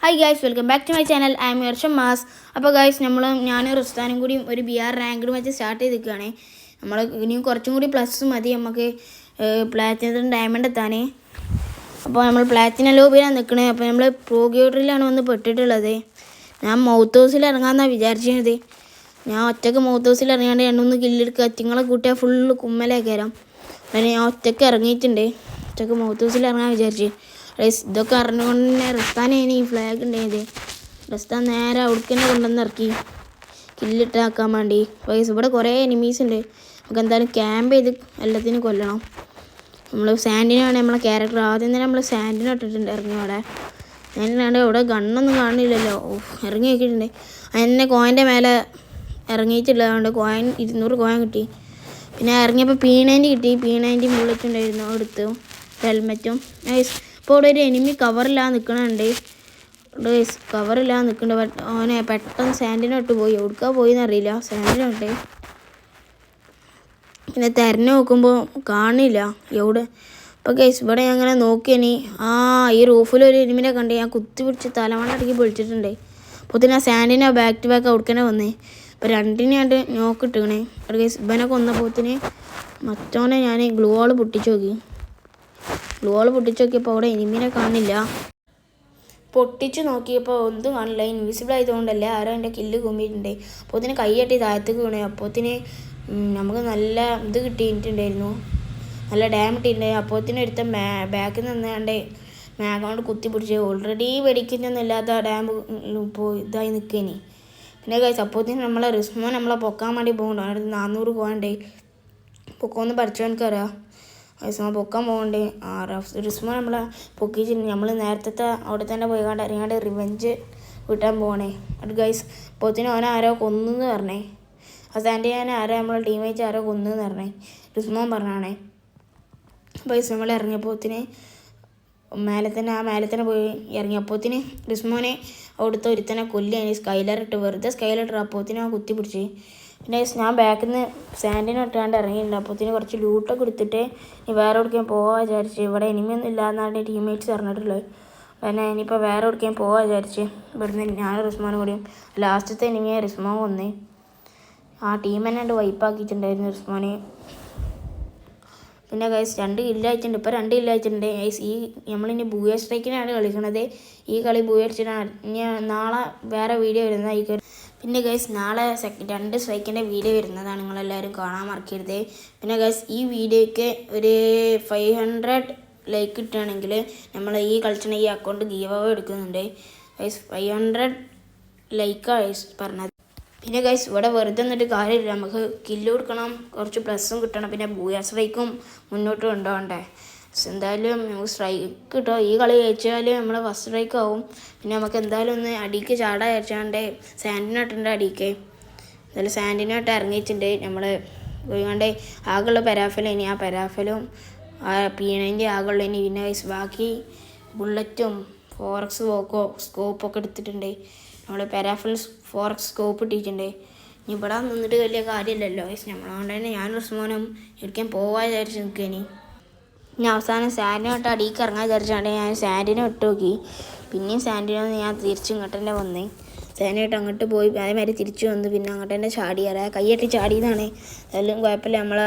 Hi guys, welcome back to my channel. I am യർഷം മാസ്. അപ്പോൾ ഗൈസ്, ഞാനും റിസ്താനും കൂടി ഒരു BR റാങ്ക്ഡ് വെച്ച് സ്റ്റാർട്ട് ചെയ്തിരിക്കുകയാണ്. നമ്മൾ ഇനിയും കുറച്ചും കൂടി പ്ലസ് മതി നമുക്ക് പ്ലാറ്റിനത്തിന് ഡയമണ്ട് എത്താനേ. അപ്പോൾ നമ്മൾ പ്ലാറ്റിനം ലോബിയിലാണ് നിൽക്കണേ. അപ്പോൾ നമ്മൾ പ്രോഗ്യൂട്ടറിലാണ് വന്ന് പെട്ടിട്ടുള്ളത്. ഞാൻ മൗത്ത് ഹൗസിൽ ഇറങ്ങാമെന്നാണ് വിചാരിച്ചത്. ഞാൻ ഒറ്റയ്ക്ക് മൗത്ത് ഹൗസിൽ ഇറങ്ങാണ്ട് രണ്ടൊന്ന് കില്ലെടുക്കുക. തിങ്ങളെ കൂട്ടിയാൽ ഫുള്ള് കുമ്മലേക്കരം. അങ്ങനെ ഞാൻ ഒറ്റയ്ക്ക് ഇറങ്ങിയിട്ടുണ്ട്. ഒറ്റയ്ക്ക് മൗത്ത് ഹൗസിൽ ഇറങ്ങാൻ വിചാരിച്ചു. ഇതൊക്കെ അറിഞ്ഞുകൊണ്ട് തന്നെ റിസ്താനാണ് ഈ ഫ്ലാഗ് ഉണ്ടായത്. റിസ്താൻ നേരെ അവിടേക്ക് തന്നെ കൊണ്ടുവന്ന് ഇറക്കി കില്ലിട്ടാക്കാൻ വേണ്ടി. ഇവിടെ കുറേ എനിമീസ് ഉണ്ട്. നമുക്ക് എന്തായാലും ക്യാമ്പ് ചെയ്ത് എല്ലാത്തിനും കൊല്ലണം. നമ്മൾ സാൻഡിനാണ് നമ്മളെ ക്യാരക്ടർ. ആദ്യം തന്നെ നമ്മൾ സാൻഡിനെ ഇട്ടിട്ടുണ്ട് ഇറങ്ങി. അവിടെ ഞാനില്ലാണ്ട് ഇവിടെ ഗണ്ണൊന്നും കാണില്ലല്ലോ. ഇറങ്ങി നോക്കിയിട്ടുണ്ട്. അതിനെ കോയിൻ്റെ മേലെ ഇറങ്ങിയിട്ടില്ല. അതുകൊണ്ട് 200 കോയിൻ കിട്ടി. പിന്നെ ഇറങ്ങിയപ്പോൾ P90 കിട്ടി. P90 ബുള്ളറ്റ് ഉണ്ടായിരുന്നു, എടുത്തു. ഹെൽമെറ്റും. ഇപ്പോൾ ഇവിടെ ഒരു എനിമി കവറില്ലാതെ നിൽക്കണുണ്ട്. കവറില്ലാതെ നിൽക്കുന്നുണ്ട്. ഓനെ പെട്ടെന്ന് സാൻഡിനോട്ട് പോയി. എവിടുക്കാ പോയിന്ന് അറിയില്ല. സാൻഡിനോട്ട് പിന്നെ തിരഞ്ഞു നോക്കുമ്പോൾ കാണില്ല എവിടെ. ഇപ്പോൾ ഗൈസ് ഇവിടെ ഞാൻ അങ്ങനെ നോക്കിയനി ഈ റൂഫിലൊരു എനിമിനെ കണ്ട് ഞാൻ കുത്തി പിടിച്ച് തലമണ്ണടക്കി പൊളിച്ചിട്ടുണ്ട്. അപ്പോൾ തന്നെ സാൻഡിനെ ബാക്ക് ടു ബാക്ക് അവിടേക്കന്നെ വന്നേ. ഇപ്പോൾ രണ്ടിനെ കണ്ട് നോക്കിട്ടിക്കണേ. ഗൈസ് ഇവനെ കൊന്നപ്പോത്തിന് മറ്റോനെ ഞാൻ ഗ്ലൂ വാൾ പൊട്ടിച്ച് നോക്കി. നോക്കിയപ്പോൾ അവിടെ എനിമിനെ കാണില്ല. പൊട്ടിച്ച് നോക്കിയപ്പോൾ ഒന്നും കാണില്ല. ഇൻവിസിബിൾ ആയതുകൊണ്ടല്ലേ ആരോ എൻ്റെ കില്ല് കുമ്മിയിട്ടുണ്ട്. അപ്പോൾ ഇതിന് കൈയ്യട്ടി താഴത്തേക്ക് വീണേ. അപ്പോത്തിന് നമുക്ക് നല്ല ഇത് കിട്ടിയിട്ടുണ്ടായിരുന്നു, നല്ല ഡാം ഇട്ടിട്ടുണ്ടായിരുന്നു. അപ്പോത്തിന് ഒരുത്തൻ ബാക്കിൽ നിന്നാണ്ട് കൊണ്ട് കുത്തി പിടിച്ച് ഓൾറെഡി വെടിക്കുന്നൊന്നും ഇല്ലാത്ത ഡാം ഇപ്പോൾ ഇതായി നിൽക്കേനി. പിന്നെ കഴിച്ച് അപ്പോത്തിന് നമ്മളെ റിസ്മോൻ നമ്മളെ പൊക്കാൻ വേണ്ടി പോകുന്നുണ്ട്. അവിടെ 400 പോകണ്ടേ. പൊക്കമൊന്നും പഠിച്ചവനക്കറിയാം. പൊക്കാൻ പോകണ്ടേ. റിസ്മോൻ നമ്മളെ പൊക്കിച്ചിട്ട് നമ്മൾ നേരത്തെ അവിടെ തന്നെ പോയി അറിയാണ്ട് റിവെഞ്ച് കിട്ടാൻ പോകണേ. അത് ഗൈസ് അപ്പോത്തിന് ആരോ കൊന്നെന്ന് പറഞ്ഞേ. സാൻഡിനെ ആരോ നമ്മളെ ടീമേറ്റ് ആരോ കൊന്നെന്ന് പറഞ്ഞേ. റിസ്മോൻ പറഞ്ഞാണേ. ഗൈസ് നമ്മൾ ഇറങ്ങിയപ്പോത്തിന് മേലെ തന്നെ പോയി ഇറങ്ങിയപ്പോത്തിന് റിസ്മോനെ അവിടുത്തെ ഒരുത്തനെ കൊല്ലിയാണ് സ്കൈലറിട്ട് വെറുതെ സ്കൈലറിട്ട്. അപ്പോത്തിന് കുത്തി പിടിച്ച്. പിന്നെ ഞാൻ ബാക്കിൽ നിന്ന് സാൻഡിനെ ഇട്ടാണ്ട് ഇറങ്ങിയിട്ടുണ്ട്. അപ്പോത്തിന് കുറച്ച് ലൂട്ടൊക്കെ എടുത്തിട്ട് വേറെ എവിടേക്കും പോകാൻ വിചാരിച്ച്. ഇവിടെ എനിമിയൊന്നും ഇല്ലാന്നാണ് ടീമേറ്റ്സ് പറഞ്ഞിട്ടുള്ളത്. പിന്നെ ഇനിയിപ്പോൾ വേറെ എവിടേക്കും പോകാൻ വിചാരിച്ച് ഇവിടുന്ന് ഞാൻ റിസ്മോനും കൂടിയും. ലാസ്റ്റത്തെ എനിമിയെ റിസ്മോൻ കൊന്ന്. ടീം തന്നെ വൈപ്പാക്കിയിട്ടുണ്ടായിരുന്നു റിസ്മോനെ. പിന്നെ ഗൈസ് 2 കില്ല് അയച്ചിട്ടുണ്ട്. ഇപ്പോൾ 2 കില്ല് അയച്ചിട്ടുണ്ട്. നമ്മളിനി ബൂയ സ്ട്രൈക്കിനാണ് കളിക്കുന്നത്. ഈ കളി ബൂയ അടിച്ചിട്ടാണ്. ഇനി നാളെ വേറെ വീഡിയോ വരുന്നതായിരിക്കും. പിന്നെ ഗൈസ് നാളെ 2 സ്ട്രൈക്കിൻ്റെ വീഡിയോ വരുന്നതാണ്. നിങ്ങളെല്ലാവരും കാണാൻ മറക്കരുത്. പിന്നെ ഗൈസ് ഈ വീഡിയോയ്ക്ക് ഒരു 500 ലൈക്ക് കിട്ടുകയാണെങ്കിൽ നമ്മൾ ഈ കളിച്ചിട്ട് ഈ അക്കൗണ്ട് ഗീവ് അവേ എടുക്കുന്നുണ്ട്. ഗൈസ് 500 ലൈക്കാണ് ഗൈസ് പറഞ്ഞത്. പിന്നെ ഗൈസ് ഇവിടെ വെറുതെ നിന്നിട്ട് കാര്യമില്ല. നമുക്ക് കില്ല് കൊടുക്കണം, കുറച്ച് പ്ലസ്സും കിട്ടണം. പിന്നെ ബൂയ സ്ട്രൈക്കും മുന്നോട്ട് കൊണ്ടുപോകണ്ടേ. എന്തായാലും നമുക്ക് സ്ട്രൈക്ക് കിട്ടുമോ. ഈ കളി ജയിച്ചാൽ നമ്മൾ ഫസ്റ്റ് സ്ട്രൈക്ക് ആവും. പിന്നെ നമുക്ക് എന്തായാലും ഒന്ന് അടിക്ക് ചാടാൻ അയച്ചാണ്ട് സാൻഡിനോട്ടുണ്ട് അടിക്ക്. എന്തായാലും സാൻഡിനോട്ട് ഇറങ്ങിയിട്ടുണ്ട്. നമ്മൾ പോയിക്കാണ്ട് ആകെയുള്ള പെരാഫലും ആ പെരാഫലും P90 ആകെയുള്ള പിന്നെ ഗൈസ് ബാക്കി ബുള്ളറ്റും ഫോറക്സ് സ്കോപ്പൊക്കെ എടുത്തിട്ടുണ്ട്. നമ്മൾ പെരാഫിൽ ഫോറക്സ് സ്കോപ്പ് ഇട്ടിട്ടുണ്ട്. ഇനി ഇവിടെ നിന്നിട്ട് വലിയ കാര്യമില്ലല്ലോ ഗൈസ്. നമ്മളതുകൊണ്ട് തന്നെ ഞാൻ റിസ്മോനും എവിടേക്കും പോകാൻ വിചാരിച്ച് നിൽക്കേനി. ഇനി അവസാനം സാൻഡിനോട്ട് അടിക്ക് ഇറങ്ങാൻ വിചാരിച്ചാണ്ട് ഞാൻ സാൻഡിനെ ഇട്ട് നോക്കി. പിന്നെയും സാൻഡിനൊന്ന് ഞാൻ തിരിച്ച് ഇങ്ങോട്ട് തന്നെ വന്നേ. സാൻഡിനോട്ട് അങ്ങോട്ട് പോയി അതേമാതിരി തിരിച്ചു വന്നു. പിന്നെ അങ്ങോട്ട് തന്നെ ചാടിയാറേ കൈയ്യട്ടി ചാടിയതാണ്. അതെല്ലാം കുഴപ്പമില്ല.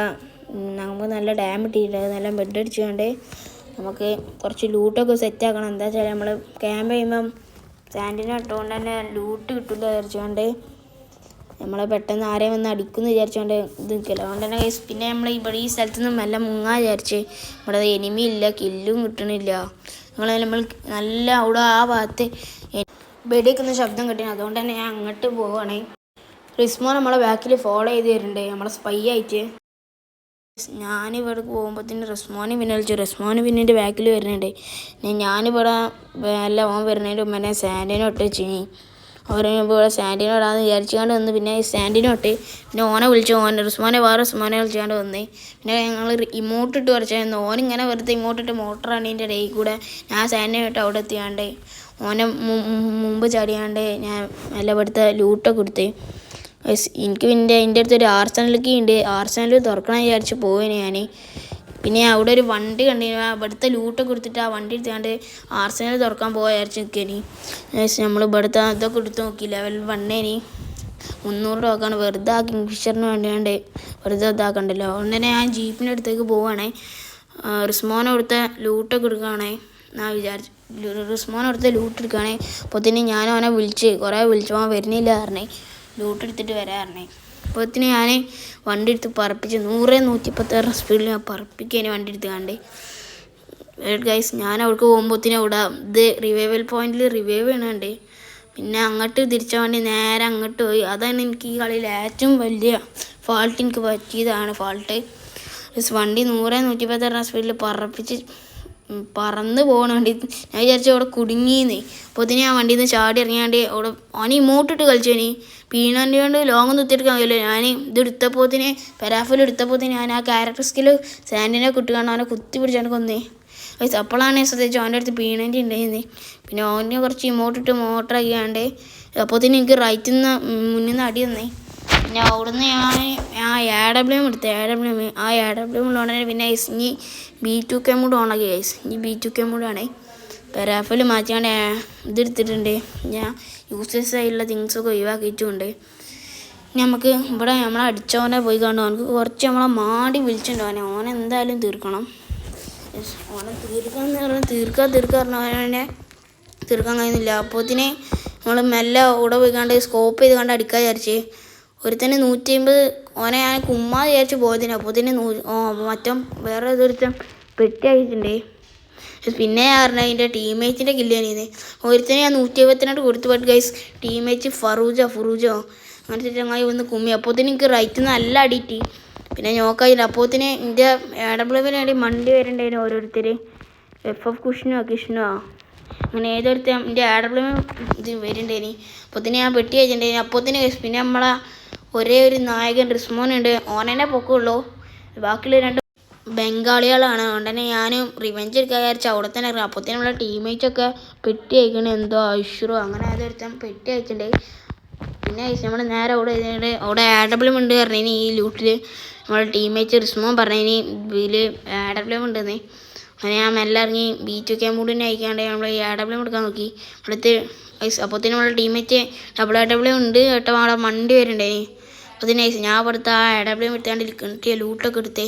നമുക്ക് നല്ല ഡാം ഇട്ടിട്ടുണ്ട്. നല്ല ബെഡ് അടിച്ചുകൊണ്ട് നമുക്ക് കുറച്ച് ലൂട്ടൊക്കെ സെറ്റാക്കണം. എന്താ വെച്ചാൽ നമ്മൾ ക്യാമ്പ് ചെയ്യുമ്പം സാൻഡിനെ ഇട്ടുകൊണ്ട് തന്നെ ലൂട്ട് കിട്ടില്ല വിചാരിച്ചുകൊണ്ട് നമ്മൾ പെട്ടെന്ന് ആരെയും വന്ന് അടിക്കുമെന്ന് വിചാരിച്ചുകൊണ്ട് ഇത് നിൽക്കില്ല. അതുകൊണ്ട് തന്നെ പിന്നെ നമ്മൾ ഇവിടെ ഈ സ്ഥലത്ത് നിന്ന് മെല്ലെ മുങ്ങാൻ വിചാരിച്ച്. ഇവിടെ എനിമി ഇല്ല, കില്ലും കിട്ടണില്ല. നമ്മൾ നല്ല അവിടെ ആ ഭാഗത്ത് വെടിവെക്കുന്ന ശബ്ദം കിട്ടി. അതുകൊണ്ട് തന്നെ ഞാൻ അങ്ങോട്ട് പോവുകയാണേ. റിസ്മോ നമ്മളെ ബാക്കിൽ ഫോളോ ചെയ്ത് വരുന്നുണ്ട്, നമ്മളെ സ്പൈ ആയിട്ട്. ഞാനിവിടെ പോകുമ്പോഴത്തേന് റിസ്മോന് പിന്നെ വിളിച്ചു. റിസ്മോന് പിന്നെ എൻ്റെ ബാക്കിൽ വരുന്നുണ്ട്. ഞാനിവിടെ ഓൻ വരുന്നതിൻ്റെ മുമ്പേ സാൻഡിനെ ഇട്ട് വെച്ചിനി. ഇവിടെ സാൻഡിനെ ഇടാന്ന് വിചാരിച്ചുകൊണ്ട് വന്ന്. പിന്നെ സാൻഡിനെ പിന്നെ ഓനെ വിളിച്ചു. റിസ്മോനെ വിളിച്ചുകൊണ്ട് വന്ന്. പിന്നെ ഞങ്ങൾ ഇമോട്ട് ഇട്ട് കുറച്ചായിരുന്നു. ഓനിങ്ങനെ വെറുതെ ഇമോട്ടിട്ട് മോട്ടറാണ് ഇതിൻ്റെ ഇടയിൽ കൂടെ. ഞാൻ സാൻഡിനെ ഇട്ട് അവിടെ എത്തിയാണ്ട് ഓനെ മുമ്പ് ചാടിയാണ്ട് ഞാൻ എല്ലാം ഇവിടുത്തെ ലൂട്ടൊക്കെ കൊടുത്ത്. എനിക്ക് പിന്നെ എൻ്റെ അടുത്തൊരു ആർസനൽ കീ ഉണ്ട്. ആർസനൽ തുറക്കണം വിചാരിച്ച് പോവേനെ ഞാൻ. പിന്നെ അവിടെ ഒരു വണ്ടി കണ്ടിരുന്നു. ഇവിടുത്തെ ലൂട്ടൊക്കെ കൊടുത്തിട്ട് ആ വണ്ടി എടുത്തുകൊണ്ട് ആർസനൽ തുറക്കാൻ പോയായിരിച്ചു നിൽക്കേനി. നമ്മൾ ഇവിടുത്തെ ഇതൊക്കെ എടുത്ത് നോക്കി. ലെവൽ 1 $300 വെറുതെ ആ കിങ്ഫിഷറിന് വേണ്ടിയാണ്ട് വെറുതെ ഇതാക്കണ്ടല്ലോ. അതുകൊണ്ട് തന്നെ ഞാൻ ജീപ്പിൻ്റെ അടുത്തേക്ക് പോവുകയാണേ. റിസ്മോൻ അവിടുത്തെ ലൂട്ടൊക്കെ എടുക്കുകയാണേ. ഞാൻ വിചാരിച്ചു റിസ്മോൻ അവിടുത്തെ ലൂട്ട് എടുക്കുകയാണേ. അപ്പോൾ തന്നെ ഞാൻ അവനെ കുറേ വിളിച്ചു അവൻ വരുന്നില്ല പറഞ്ഞേ. ലൂട്ട് എടുത്തിട്ട് വരാറിഞ്ഞേ. അപ്പോഴത്തേന് ഞാൻ വണ്ടി എടുത്ത് പറപ്പിച്ച് 100-110 സ്പീഡിൽ ഞാൻ പറപ്പിക്കാൻ വണ്ടി എടുത്ത് കണ്ടേ. ഗൈസ് ഞാൻ അവിടേക്ക് പോകുമ്പോഴത്തേനും അവിടെ ഇത് റിവൈവൽ പോയിന്റിൽ റിവൈവ് ചെയ്യണുണ്ട്. പിന്നെ അങ്ങോട്ട് തിരിച്ച വണ്ടി നേരെ അങ്ങോട്ട് പോയി. അതാണ് എനിക്ക് ഈ കളിയിൽ ഏറ്റവും വലിയ ഫാൾട്ട് എനിക്ക് പറ്റിയതാണ് ഫാൾട്ട്. വണ്ടി 100-110 സ്പീഡിൽ പറന്ന് പോകണ വണ്ടി. ഞാൻ വിചാരിച്ചു അവിടെ കുടുങ്ങിയെന്നേ. അപ്പോൾ ഇതിന് ഞാൻ വണ്ടിയിൽ നിന്ന് ചാടി ഇറങ്ങിയാണ്ട് അവിടെ അവന് ഇമോട്ടിട്ട് കളിച്ചേനി. പീണൻ്റെ കൊണ്ട് ലോങ്ങൊന്നും കുത്തിയെടുക്കാൻ കഴിയില്ല. ഞാൻ ഇത് എടുത്തപ്പോത്തിന് പെരാഫിൽ എടുത്തപ്പോത്തിന് ഞാൻ ആ ക്യാരക്ടർ സ്കിൽ സാൻഡിനെ കുട്ടിക്കാണ്ട് അവനെ കുത്തി പിടിച്ചാണ് കൊന്നേ. അപ്പോഴാണ് ശ്രദ്ധിച്ചു അവൻ്റെ അടുത്ത് പീണൻ്റെ ഉണ്ടായിരുന്നേ. പിന്നെ അവന് കുറച്ച് ഇമോട്ടിട്ട് മോട്ടർ ആക്കിയാണ്ട് അപ്പോഴത്തേന് എനിക്ക് റൈറ്റിൽ നിന്ന് മുന്നിൽ നിന്ന് അടി തന്നേ. പിന്നെ അവിടുന്ന് ഞാൻ ആ AWM എടുത്തു. ആ AWM ഉള്ളതുകൊണ്ട് പിന്നെ ഇനി B2K മൂഡ് ഓണാക്കി ഗൈസ്. ഇനി B2K മൂഡാണ്. പെരാഫിൽ മാറ്റിയാണ്ട് ഇതെടുത്തിട്ടുണ്ട്. ഞാൻ യൂസ്ലെസ് ആയിട്ടുള്ള തിങ്സൊക്കെ ഒഴിവാക്കിയിട്ടുമുണ്ട്. ഇനി നമുക്ക് ഇവിടെ നമ്മളെ അടിച്ചവനെ പോയി കണ്ടു. അവനക്ക് കുറച്ച് നമ്മളെ മാടി വിളിച്ചിട്ടുണ്ടോ ഓനെ എന്തായാലും തീർക്കണം. ഓനെ തീർക്കാന്ന് പറഞ്ഞാൽ തീർക്കാൻ തീർക്കാൻ കഴിയുന്നില്ല. അപ്പോഴത്തേന് നമ്മൾ മെല്ലെ ഇവിടെ പോയി കണ്ട് സ്കോപ്പ് ചെയ്ത് കണ്ട് അടിക്കാൻ വിചാരിച്ച് ഒരുത്തന്നെ 150 ഓനെ ഞാൻ കുമ്മാ വിചാരിച്ച് പോയതിന്. അപ്പോഴത്തേന് മറ്റം വേറെ ഏതൊരുത്തൻ പെട്ടി അയച്ചിട്ടുണ്ടേ. പിന്നെ ഞാൻ പറഞ്ഞത് അതിൻ്റെ ടീംമേറ്റിൻ്റെ കില്ലിയാണിത്. ഒരുത്തനെ ഞാൻ 150 കൊടുത്തു. ബട്ട് ഗൈസ് ടീംമേറ്റ് ഫുറൂജോ അങ്ങനത്തെ ചങ്ങായി വന്ന് കുമ്മി. അപ്പോഴത്തേന് എനിക്ക് റൈറ്റിൽ നിന്ന് നല്ല അടിയിട്ട് പിന്നെ നോക്കായില്ല. അപ്പോഴത്തേന് എൻ്റെ AWM വേണ്ടി മണ്ടി വരണ്ടായിരുന്നു ഓരോരുത്തർ. FF കിഷ്ണോ അങ്ങനെ ഏതൊരുത്തർ എൻ്റെ AWM ഇത് വരുന്നുണ്ടായിനി. അപ്പോഴത്തേന് ഞാൻ പെട്ടി അയച്ചിട്ടുണ്ടായിനി. അപ്പോഴത്തേന് പിന്നെ നമ്മളെ ഒരേ ഒരു നായകൻ റിസ്മോനുണ്ട്. ഓനെന്നെ പൊക്കമുള്ളൂ. ബാക്കിയുള്ള 2 ബംഗാളികളാണ്. അതുകൊണ്ട് തന്നെ ഞാൻ റിവെഞ്ച് എടുക്കാൻ വിചാരിച്ചു അവിടെ തന്നെ ഇറങ്ങി. അപ്പോഴത്തേനും നമ്മളെ ടീംമേറ്റ്സൊക്കെ പെട്ടി അയക്കണേ എന്തോ ഐശ്വറോ അങ്ങനെ ഏതൊരുത്തൻ പെട്ടി അയച്ചിട്ടുണ്ട്. പിന്നെ നമ്മൾ നേരെ അവിടെ AWM ഉണ്ട് പറഞ്ഞിനി. ഈ ലൂട്ടിൽ നമ്മളെ ടീംമേറ്റ് റിസ്മോൻ പറഞ്ഞിനി ഇതിൽ AWM ഉണ്ടെന്ന്. അങ്ങനെ ഞാൻ മെല്ലെ ഇറങ്ങി B2K മൂഡിനെ അയക്കാണ്ട് നമ്മൾ AWM എടുക്കാൻ നോക്കി. അടുത്ത് അപ്പോഴത്തേനും നമ്മളെ ടീംമേറ്റ് AWM ഉണ്ട് കേട്ടോ അവിടെ മണ്ടി വരുന്നുണ്ടേനി. അപ്പോൾ ഞാൻ അവിടുത്തെ ആ AWM എടുത്താണ്ട് കിട്ടിയ ലൂട്ടൊക്കെ എടുത്തേ.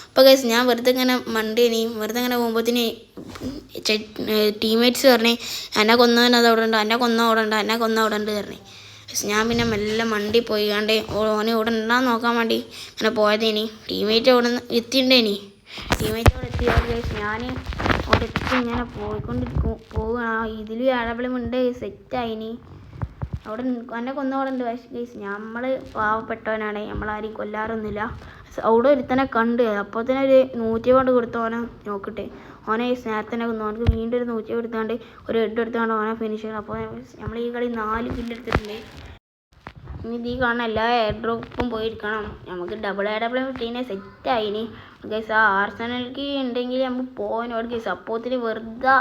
അപ്പോൾ ഗൈസ് ഞാൻ വെറുതെ ഇങ്ങനെ മണ്ടേനി വെറുതെ ഇങ്ങനെ പോകുമ്പോഴത്തേന് ടീംമേറ്റ്സ് പറഞ്ഞേ എന്നെ കൊന്നവനത് അവിടെ ഉണ്ട്, എന്നെ കൊന്ന അവിടെ ഉണ്ട് പറഞ്ഞേ. ഞാൻ പിന്നെ മെല്ലെ മണ്ടി പോയി കണ്ട് ഓനെ ഇവിടെ ഉണ്ടാന്ന് നോക്കാൻ വേണ്ടി അങ്ങനെ പോയതേനി. ടീംമേറ്റ് അവിടെ നിന്ന് എത്തിയിട്ടുണ്ടേനി. ടീംമേറ്റ് അവിടെ എത്തിയത് ഗൈസ് ഞാൻ അവിടെ എത്തി ഇങ്ങനെ പോവുകയാണ്. ഇതിൽ AWM ഉണ്ട് സെറ്റായിനി. അവിടെ എന്നെ കൊന്നവിടെ ഉണ്ട്. ഗൈസ് നമ്മൾ പാവപ്പെട്ടവനാണ്, നമ്മളാരും കൊല്ലാറൊന്നുമില്ല. അവിടെ ഒരുത്തനെ കണ്ട് അപ്പോൾ തന്നെ ഒരു 150 കൊടുത്ത് ഓനെ നോക്കട്ടെ. ഓനെ നേരത്തെ തന്നെ കൊന്നു. അവനക്ക് വീണ്ടും ഒരു 150 എടുത്താണ്ട് ഒരു ഹെഡ് എടുത്താണ്ട് ഓനെ ഫിനിഷ് ചെയ്യണം. അപ്പോൾ നമ്മൾ ഈ കളി 4 കില്ല് എടുത്തിട്ടുണ്ട്. ഇനി ഈ കാണുന്ന എല്ലാ എയർ ഡ്രോപ്പും പോയിരിക്കണം. നമുക്ക് AWM കിട്ടീനെ സെറ്റായിനി ഗൈസ്. ആ ആർസനൽക്ക് ഉണ്ടെങ്കിൽ നമുക്ക് പോകാനോട് ഗൈസ്. അപ്പോഴത്തിന് വെറുതെ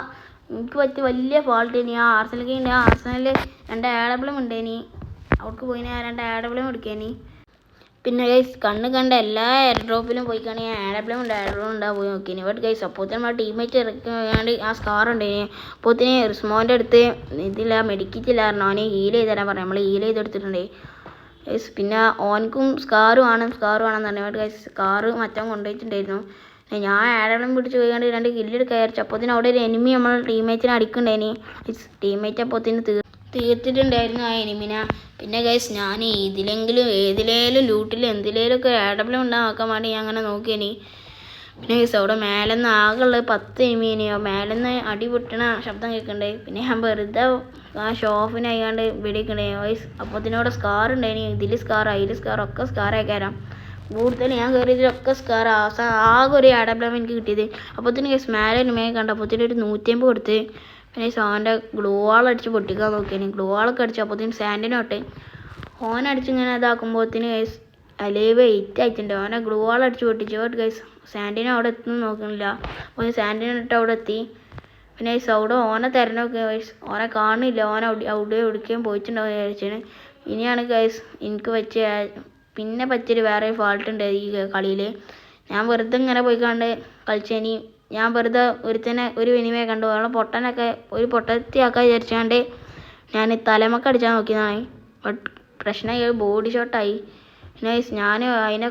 എനിക്ക് പറ്റിയ വലിയ ഫാൾട്ട് ഇനി ആ ആർസനൽക്ക് ഉണ്ട്. ആ ആർസനലിൽ 2 AWM ഉണ്ടേനി. അവർക്ക് പോയിന് 2 AWM എടുക്കേനി. പിന്നെ ഗൈസ് കണ്ട എല്ലാ എയർ ഡ്രോപ്പിലും പോയി കാണി AWM ഉണ്ടാ പോയി നോക്കിനി. ബട്ട് ഗൈസ് അപ്പോഴത്തേനും നമ്മുടെ ടീംമേറ്റ് ഇറക്കാണ്ട് ആ സ്കാർ ഉണ്ടായിനി. അപ്പോഴത്തേന് റിസ്മോൻ്റെ അടുത്ത് ഇതില്ല മെഡിക്കിറ്റില്ല പറഞ്ഞു. അവനെ ഹീൽ ചെയ്ത് തരാൻ പറഞ്ഞു. നമ്മൾ ഹീൽ ചെയ്തെടുത്തിട്ടുണ്ട് ഗൈസ്. പിന്നെ ഓനക്കും സ്കാറും ആണെന്ന് പറഞ്ഞു. ബട്ട് ഗൈസ് സ്കാറ് മറ്റവൻ കൊണ്ടുപോയിട്ടുണ്ടായിരുന്നു. ഞാൻ AWM പിടിച്ച് പോയി കണ്ട് 2 കില്ലെടുക്കാൻ വിചാരിച്ചു. അപ്പോഴത്തേനും അവിടെ ഒരു എനിമി നമ്മൾ ടീംമേറ്റിനെ അടിക്കണ്ടായിനി. ടീംമേറ്റ് അപ്പോഴത്തേന് തീർത്തിട്ടുണ്ടായിരുന്നു ആ എനിമിനെ. പിന്നെ ഗൈസ് ഞാൻ ഏതിലേലും ലൂട്ടിൽ എന്തിലേലൊക്കെ AWM ഉണ്ടാക്കാൻ വേണ്ടി ഞാൻ അങ്ങനെ നോക്കിയേനി. പിന്നെ ഗൈസ് അവിടെ മേലെന്ന് ആകെയുള്ളത് 10 എനിമിനെയോ മേലെന്ന് അടി പൊട്ടണ ശബ്ദം കേൾക്കണ്ടേ. പിന്നെ ഞാൻ വെറുതെ ആ ഷോഫിനെ അയ്യാണ്ട് വെടിക്കണ്ടേ ഗൈസ്. അപ്പോഴത്തേനോടെ സ്കാർ ഉണ്ടായിനി. ഇതിൽ സ്കാർ അതിൽ സ്കാർ ഒക്കെ സ്കാർ ആയിക്കാരം. കൂടുതൽ ഞാൻ കയറിയതിലൊക്കെ സ്കാർ ആകെ ഒരു AWM എനിക്ക് കിട്ടിയത്. അപ്പോഴത്തേന് ഗൈസ് മേലെ എനിമയെ കണ്ടപ്പോഴത്തേന് ഒരു 150 കൊടുത്ത്. പിന്നെ അവൻ്റെ ഗ്ലൂ വാൾ അടിച്ച് പൊട്ടിക്കാൻ നോക്കിയാണ്. ഗ്ലൂ വാളൊക്കെ അടിച്ചു. അപ്പോഴത്തേനും സാൻഡിനോട്ട് ഓനടിച്ച് ഇങ്ങനെ ഇതാക്കുമ്പോഴത്തേന് ഗൈസ് അലൈവ് 8 ആയിട്ടുണ്ട്. ഓനെ ഗ്ലൂ വാൾ അടിച്ച് പൊട്ടിച്ചു. ബട്ട് ഗൈസ് സാൻഡിനെ അവിടെ എത്തുന്നു നോക്കുന്നില്ല. അപ്പോൾ സാൻഡിനിട്ട് അവിടെ എത്തി. പിന്നെ ഗൈസ് അവിടെ ഓനെ തിരഞ്ഞോക്കി ഗൈസ് ഓനെ കാണില്ല. ഓനെ അവിടെ എവിടേക്കും പോയിട്ടുണ്ടാവും വിചാരിച്ചാണ്. ഇനിയാണ് ഗൈസ് എനിക്ക് പറ്റിയൊരു വേറെ ഫാൾട്ട് ഉണ്ട് ഈ കളിയിൽ. ഞാൻ വെറുതെ ഇങ്ങനെ പോയി കണ്ട് കളിച്ചേനി. ഞാൻ വെറുതെ ഒരു വിനിമയെ കണ്ടു. അവളെ പൊട്ടനൊക്കെ ഒരു പൊട്ടത്തിയാക്കാൻ വിചാരിച്ചാണ്ട് ഞാൻ തലമൊക്കെ അടിച്ചാൽ നോക്കിയതാണ്. ബട്ട് പ്രശ്നമായി ബോഡി ഷോട്ടായി. നൈസ് ഞാൻ അതിനെ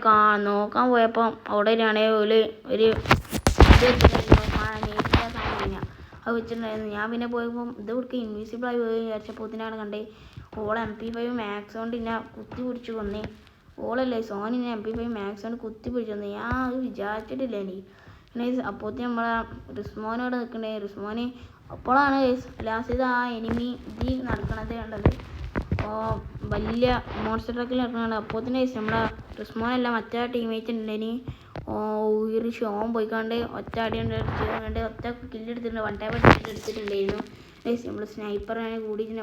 നോക്കാൻ പോയപ്പോൾ അവിടെ ഒരു അത് വെച്ചിട്ടുണ്ടായിരുന്നു. ഞാൻ പിന്നെ പോയപ്പോൾ ഇത് കൊടുക്കുക ഇൻവിസിബിളായി പോയി വിചാരിച്ചപ്പോൾ ഇതിനാണ് കണ്ടേ ഓളെ MP5 മാക്സ് കൊണ്ട് എന്നെ കുത്തി പിടിച്ച് കൊന്നേ. ഓളല്ലേ സോനിനെ MP5 മാക്സ് കൊണ്ട് കുത്തി പിടിച്ച് കൊന്നേ. ഞാൻ അത് വിചാരിച്ചിട്ടില്ല എനിക്ക്. അപ്പോഴത്തെ നമ്മളെ റിസ്മോനോട് നിൽക്കണേ. റിസ്മോന് അപ്പോഴാണ് ലാസ്റ്റ് ആ എനിമി ഇതിൽ നടക്കണത് കണ്ടത്. വലിയ മോൺസ്റ്റർ ട്രക്കിൽ നടക്കണത്. അപ്പോഴത്തെ നമ്മളെ റിസ്മോനല്ല മറ്റേ ടീമേറ്റ് ഉണ്ടേനി. ഒരു ഷോൺ പോയിക്കാണ്ട് ഒറ്റ അടി ഒറ്റ കില്ലെടുത്തിട്ടുണ്ട്. 1 ടൈം എടുത്തിട്ടുണ്ടായിരുന്നു. നമ്മൾ സ്നൈപ്പറാണ് കൂടിയിട്ട്